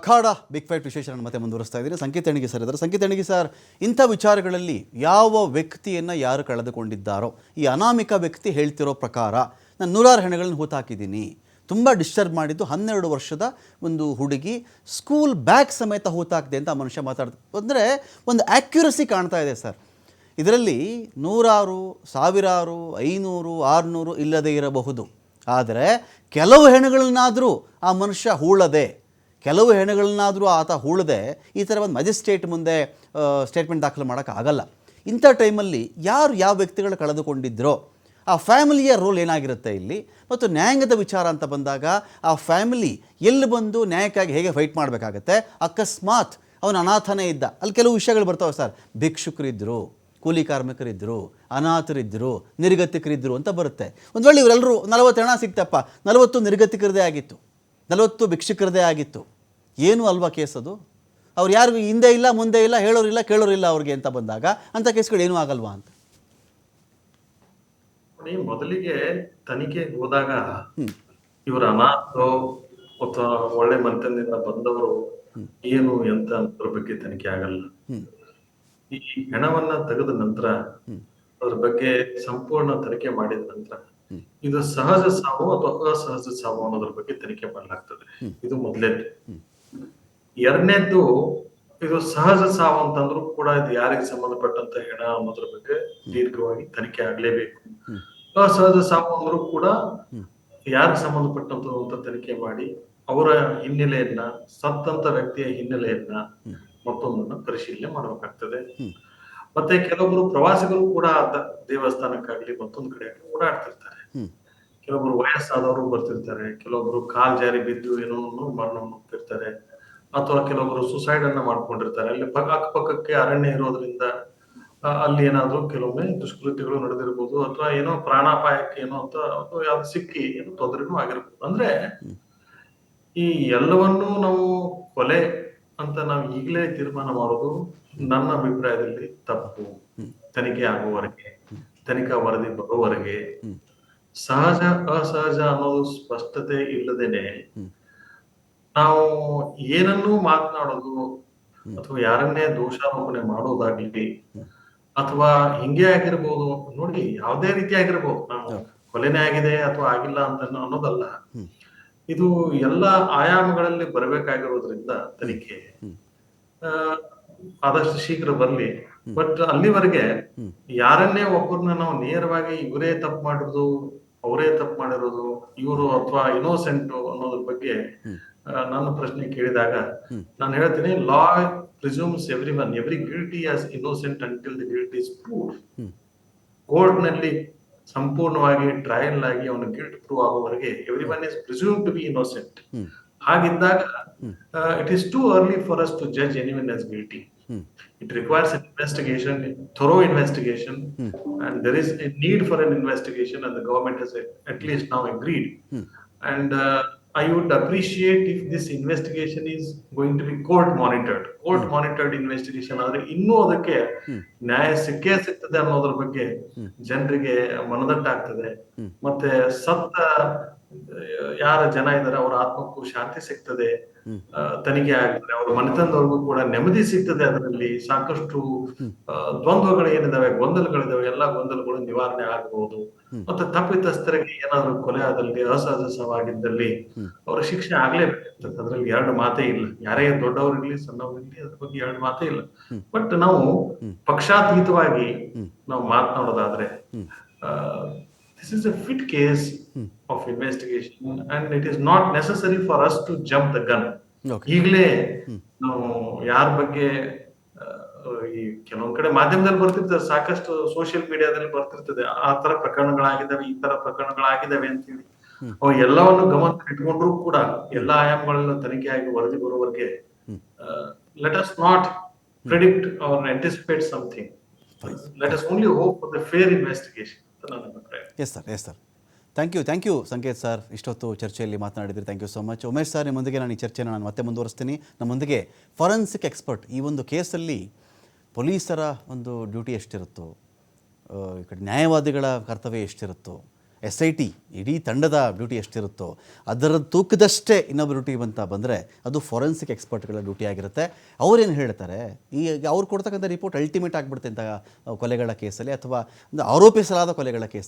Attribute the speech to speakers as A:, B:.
A: ಅಖಾಡ big fight ವಿಶೇಷವನ್ನು ಮತ್ತೆ ಮುಂದುವರಿಸ್ತಾ ಇದ್ದೀರಿ. ಸಂಕೇತ ಅಣಿಗೆ ಸರ್ ಇದ್ದಾರೆ. ಸಂಕೇತ ಅಣಿಗೆ ಸರ್, ಇಂಥ ವಿಚಾರಗಳಲ್ಲಿ ಯಾವ ವ್ಯಕ್ತಿಯನ್ನು ಯಾರು ಕಳೆದುಕೊಂಡಿದ್ದಾರೋ, ಈ ಅನಾಮಿಕ ವ್ಯಕ್ತಿ ಹೇಳ್ತಿರೋ ಪ್ರಕಾರ ನಾನು 100 ಹೆಣಗಳನ್ನು ಹೂತಾಕಿದ್ದೀನಿ, ತುಂಬ ಡಿಸ್ಟರ್ಬ್ ಮಾಡಿದ್ದು 12 ವರ್ಷದ ಒಂದು ಹುಡುಗಿ ಸ್ಕೂಲ್ ಬ್ಯಾಗ್ ಸಮೇತ ಹೂತಾಕಿದೆ ಅಂತ ಆ ಮನುಷ್ಯ ಮಾತಾಡ್ತಾರೆ. ಅಂದರೆ ಒಂದು ಆ್ಯಕ್ಯುರಸಿ ಕಾಣ್ತಾ ಇದೆ ಸರ್. ಇದರಲ್ಲಿ ನೂರಾರು, ಸಾವಿರಾರು, 500, 600 ಇಲ್ಲದೇ ಇರಬಹುದು. ಆದರೆ ಕೆಲವು ಹೆಣಗಳನ್ನಾದರೂ ಆ ಮನುಷ್ಯ ಹೂಳದೆ, ಕೆಲವು ಹೆಣಗಳನ್ನಾದರೂ ಆತ ಹೂಳದೆ ಈ ಥರ ಒಂದು ಮ್ಯಾಜಿಸ್ಟ್ರೇಟ್ ಮುಂದೆ ಸ್ಟೇಟ್ಮೆಂಟ್ ದಾಖಲು ಮಾಡೋಕ್ಕಾಗಲ್ಲ. ಇಂಥ ಟೈಮಲ್ಲಿ ಯಾರು ಯಾವ ವ್ಯಕ್ತಿಗಳು ಕಳೆದುಕೊಂಡಿದ್ದರೋ ಆ ಫ್ಯಾಮಿಲಿಯ ರೋಲ್ ಏನಾಗಿರುತ್ತೆ ಇಲ್ಲಿ, ಮತ್ತು ನ್ಯಾಯಾಂಗದ ವಿಚಾರ ಅಂತ ಬಂದಾಗ ಆ ಫ್ಯಾಮಿಲಿ ಎಲ್ಲಿ ಬಂದು ನ್ಯಾಯಕ್ಕಾಗಿ ಹೇಗೆ ಫೈಟ್ ಮಾಡಬೇಕಾಗತ್ತೆ. ಅಕಸ್ಮಾತ್ ಅವನು ಅನಾಥನೇ ಇದ್ದ, ಅಲ್ಲಿ ಕೆಲವು ವಿಷಯಗಳು ಬರ್ತಾವೆ ಸರ್. ಭಿಕ್ಷುಕರಿದ್ದರು, ಕೂಲಿ ಕಾರ್ಮಿಕರಿದ್ದರು, ಅನಾಥರಿದ್ದರು, ನಿರ್ಗತಿಕರಿದ್ದರು ಅಂತ ಬರುತ್ತೆ. ಒಂದು ವೇಳೆ ಇವರೆಲ್ಲರೂ 40 ಹೆಣ ಸಿಕ್ತಪ್ಪ, 40 ನಿರ್ಗತಿಕರದೇ ಆಗಿತ್ತು, 40 ಭಿಕ್ಷುಕರದೇ ಆಗಿತ್ತು, ಏನು ಅಲ್ವಾ ಕೇಸ್ ಅದು? ಅವ್ರು ಯಾರಿಗೂ ಹಿಂದೆ ಇಲ್ಲ ಮುಂದೆ ಇಲ್ಲ, ಹೇಳೋರಿಲ್ಲ ಕೇಳೋರಿಲ್ಲ ಅವ್ರಿಗೆ ಅಂತ ಬಂದಾಗ ಅಂಥ ಕೇಸ್ಗಳು ಏನೂ ಆಗಲ್ವಾ ಅಂತ.
B: ಮೊದಲಿಗೆ ತನಿಖೆ ಹೋದಾಗ ಇವ್ರ ಅನಾಥೋ ಅಥವಾ ಒಳ್ಳೆ ಮನೆತನದಿಂದ ಬಂದವರು ಏನು ಎಂತ ಅನ್ನೋದ್ರ ಬಗ್ಗೆ ತನಿಖೆ ಆಗಲ್ಲ. ಈ ಹೆಣವನ್ನ ತೆಗೆದ ನಂತರ ಅದ್ರ ಬಗ್ಗೆ ಸಂಪೂರ್ಣ ತನಿಖೆ ಮಾಡಿದ ನಂತರ ಇದು ಸಹಜ ಸಾವು ಅಥವಾ ಅಸಹಜ ಸಾವು ಅನ್ನೋದ್ರ ಬಗ್ಗೆ ತನಿಖೆ ಮಾಡಲಾಗ್ತದೆ. ಇದು ಮೊದಲೇದು. ಎರಡನೇದ್ದು, ಇದು ಸಹಜ ಸಾವು ಅಂತಂದ್ರೂ ಕೂಡ ಇದು ಯಾರಿಗೆ ಸಂಬಂಧಪಟ್ಟಂತ ಹೆಣ ಅನ್ನೋದ್ರ ಬಗ್ಗೆ ದೀರ್ಘವಾಗಿ ತನಿಖೆ ಆಗ್ಲೇಬೇಕು. ಅಸಹಜ ಸಾವು ಅಂದ್ರೂ ಕೂಡ ಯಾರಿಗೆ ಸಂಬಂಧಪಟ್ಟಂತ ಅಂತ ತನಿಖೆ ಮಾಡಿ ಅವರ ಹಿನ್ನೆಲೆಯನ್ನ, ಸತ್ತಂತ ವ್ಯಕ್ತಿಯ ಹಿನ್ನೆಲೆಯನ್ನ ಮತ್ತೊಂದನ್ನ ಪರಿಶೀಲನೆ ಮಾಡಬೇಕಾಗ್ತದೆ. ಮತ್ತೆ ಕೆಲವೊಬ್ರು ಪ್ರವಾಸಿಗರು ಕೂಡ ದೇವಸ್ಥಾನಕ್ಕಾಗ್ಲಿ ಮತ್ತೊಂದು ಕಡೆ ಆಗ್ಲಿ ಓಡಾಡ್ತಿರ್ತಾರೆ. ಕೆಲವೊಬ್ರು ವಯಸ್ಸಾದವರು ಬರ್ತಿರ್ತಾರೆ, ಕೆಲವೊಬ್ರು ಕಾಲ್ ಜಾರಿ ಬಿದ್ದು ಏನೋ ಮರಣವನ್ನು ಹೋಗ್ತಿರ್ತಾರೆ, ಅಥವಾ ಕೆಲವೊಬ್ರು ಸುಸೈಡ್ ಅನ್ನ ಮಾಡ್ಕೊಂಡಿರ್ತಾರೆ. ಅಲ್ಲಿ ಅಕ್ಕಪಕ್ಕಕ್ಕೆ ಅರಣ್ಯ ಇರೋದ್ರಿಂದ ಅಲ್ಲಿ ಏನಾದ್ರು ಕೆಲವೊಮ್ಮೆ ದುಷ್ಕೃತ್ಯಗಳು ನಡೆದಿರ್ಬೋದು, ಅಥವಾ ಏನೋ ಪ್ರಾಣಾಪಾಯಕ್ಕೆ ಏನೋ ಅಂತ ಯಾವ್ದು ಸಿಕ್ಕಿ ಏನೋ ತೊಂದರೆನೂ ಆಗಿರ್ಬೋದು. ಅಂದ್ರೆ ಈ ಎಲ್ಲವನ್ನೂ ನಾವು ಕೊಲೆ ಅಂತ ನಾವು ಈಗಲೇ ತೀರ್ಮಾನ ಮಾಡೋದು ನನ್ನ ಅಭಿಪ್ರಾಯದಲ್ಲಿ ತಪ್ಪು. ತನಿಖೆ ಆಗುವವರೆಗೆ, ತನಿಖಾ ವರದಿ ಬರುವವರೆಗೆ ಸಹಜ ಅಸಹಜ ಅನ್ನೋದು ಸ್ಪಷ್ಟತೆ ಇಲ್ಲದೇನೆ ನಾವು ಏನನ್ನೂ ಮಾತನಾಡೋದು ಅಥವಾ ಯಾರನ್ನೇ ದೋಷಾರೋಪಣೆ ಮಾಡೋದಾಗ್ಲಿ, ಅಥವಾ ಹಿಂಗೆ ಆಗಿರ್ಬೋದು. ನೋಡಿ, ಯಾವುದೇ ರೀತಿ ಆಗಿರ್ಬೋದು, ನಾವು ಕೊಲೆನೇ ಆಗಿದೆ ಅಥವಾ ಆಗಿಲ್ಲ ಅಂತ ಅನ್ನೋದಲ್ಲ. ಇದು ಎಲ್ಲ ಆಯಾಮಗಳಲ್ಲಿ ಬರಬೇಕಾಗಿರೋದ್ರಿಂದ ತನಿಖೆ ಆದಷ್ಟು ಶೀಘ್ರ ಬರ್ಲಿ. ಬಟ್ ಅಲ್ಲಿವರೆಗೆ ಯಾರನ್ನೇ ಒಬ್ಬರನ್ನ ನಾವು ನೇರವಾಗಿ ಇವರೇ ತಪ್ಪು ಮಾಡಿರೋದು, ಅವರೇ ತಪ್ಪು ಮಾಡಿರೋದು, ಇವರು ಅಥವಾ ಇನ್ನೋಸೆಂಟ್ ಅನ್ನೋದ್ರ ಬಗ್ಗೆ ನನ್ನ ಪ್ರಶ್ನೆ ಕೇಳಿದಾಗ ನಾನು ಹೇಳ್ತೀನಿ, law presumes every guilty as innocent until the guilt is proved. Court ನಲ್ಲಿ ಸಂಪೂರ್ಣವಾಗಿ ಟ್ರಯಲ್ ಆಗಿ ಅವನ ಗಿಲ್ಟ್ ಪ್ರೂವ್ ಆಗುವವರೆಗೆ everyone is presumed to be innocent. ಹಾಗಿದ್ದಾಗ it is too early for us to judge anyone as guilty. It requires an investigation, thorough investigation, and there is a need for an investigation, and the government has at least now agreed. And I would appreciate if this investigation is going to be court monitored investigation. ಆದರೆ ಇನ್ನೂ ಅದಕ್ಕೆ ನ್ಯಾಯ ಸಿಗ್ತದೆ ಅನ್ನೋದ್ರ ಬಗ್ಗೆ ಜನರಿಗೆ ಮನದಟ್ಟಾಗ್ತದೆ. ಮತ್ತೆ ಸತ್ತ ಯಾರ ಜನ ಇದ್ದಾರೆ ಅವರ ಆತ್ಮಕ್ಕೂ ಶಾಂತಿ ಸಿಗ್ತದೆ, ತನಿಖೆ ಆಗ್ತದೆ, ಅವ್ರ ಮನೆತನದವ್ರಿಗೂ ಕೂಡ ನೆಮ್ಮದಿ ಸಿಗ್ತದೆ. ಅದರಲ್ಲಿ ಸಾಕಷ್ಟು ದ್ವಂದ್ವಗಳು ಏನಿದಾವೆ, ಗೊಂದಲಗಳಿದಾವೆ, ಎಲ್ಲಾ ಗೊಂದಲಗಳು ನಿವಾರಣೆ ಆಗಬಹುದು. ಮತ್ತೆ ತಪ್ಪಿತಸ್ಥರಿಗೆ ಏನಾದ್ರು ಕೊಲೆ ಆದಲ್ಲಿ, ಅಸಹಜ ಸಾವಾಗಿದ್ದಲ್ಲಿ ಅವರ ಶಿಕ್ಷೆ ಆಗ್ಲೇಬೇಕಾಗ್ತದೆ. ಅದ್ರಲ್ಲಿ ಎರಡು ಮಾತೇ ಇಲ್ಲ. ಯಾರೇ ದೊಡ್ಡವರಿರ್ಲಿ ಸಣ್ಣವರಿರ್ಲಿ, ಅದ್ರ ಬಗ್ಗೆ ಎರಡು ಮಾತೇ ಇಲ್ಲ. ಬಟ್ ನಾವು ಪಕ್ಷಾತೀತವಾಗಿ ನಾವು ಮಾತನಾಡೋದಾದ್ರೆ, this is a fit case of investigation, and it is not necessary for us to jump the gun. ಈಗಲೇ ನಾವು ಯಾರ ಬಗ್ಗೆ ಈ ಕೆಲವೊಂದ್ ಕಡೆ ಮಾಧ್ಯಮದಲ್ಲಿ ಬರ್ತಿರ್ತದೆ, ಸಾಕಷ್ಟು ಸೋಷಿಯಲ್ ಮೀಡಿಯಾದಲ್ಲಿ ಬರ್ತಿರ್ತದೆ, ಆ ತರ ಪ್ರಕರಣಗಳಾಗಿದ್ದಾವೆ, ಈ ತರ ಪ್ರಕರಣಗಳಾಗಿದ್ದಾವೆ ಅಂತ ಹೇಳಿ ಅವು ಎಲ್ಲವನ್ನು ಗಮನ ಇಟ್ಕೊಂಡ್ರು ಕೂಡ ಎಲ್ಲಾ ಆಯಾಮಗಳೆಲ್ಲ ತನಿಖೆಯಾಗಿ ವರದಿ ಬರುವವರೆಗೆ let us not predict or anticipate something. Let us only hope for the fair investigation.
A: Yes sir. Thank you Sanket sir, ಇಷ್ಟೊತ್ತು ಚರ್ಚೆಯಲ್ಲಿ ಮಾತನಾಡಿದ್ರಿ. Thank you so much. Umesh sir, ನಿಮ್ಮೊಂದಿಗೆ ನಾನು ಈ ಚರ್ಚೆನ ಮತ್ತೆ ಮುಂದುವರಿಸ್ತೀನಿ. ನಮ್ಮೊಂದಿಗೆ ಫಾರೆನ್ಸಿಕ್ ಎಕ್ಸ್ಪರ್ಟ್, ಈ ಒಂದು ಕೇಸಲ್ಲಿ ಪೊಲೀಸರ ಒಂದು ಡ್ಯೂಟಿ ಎಷ್ಟಿರುತ್ತೋ, ಈ ಕಡೆ ನ್ಯಾಯವಾದಿಗಳ ಕರ್ತವ್ಯ ಎಷ್ಟಿರುತ್ತೋ, SIT ಇಡೀ ತಂಡದ ಡ್ಯೂಟಿ ಎಷ್ಟಿರುತ್ತೋ ಅದರ ತೂಕದಷ್ಟೇ ಇನ್ನೊಬ್ಬ ಡ್ಯೂಟಿ ಅಂತ ಬಂದರೆ ಅದು ಫೊರೆನ್ಸಿಕ್ ಎಕ್ಸ್ಪರ್ಟ್ಗಳ ಡ್ಯೂಟಿ ಆಗಿರುತ್ತೆ. ಅವರೇನು ಹೇಳ್ತಾರೆ, ಈ ಅವ್ರು ಕೊಡ್ತಕ್ಕಂಥ ರಿಪೋರ್ಟ್ ಅಲ್ಟಿಮೇಟ್ ಆಗಿಬಿಡುತ್ತೆ ಇಂಥ ಕೊಲೆಗಳ ಕೇಸಲ್ಲಿ ಅಥವಾ ಒಂದು ಆರೋಪಿಸಲಾದ ಕೊಲೆಗಳ ಕೇಸಲ್ಲಿ.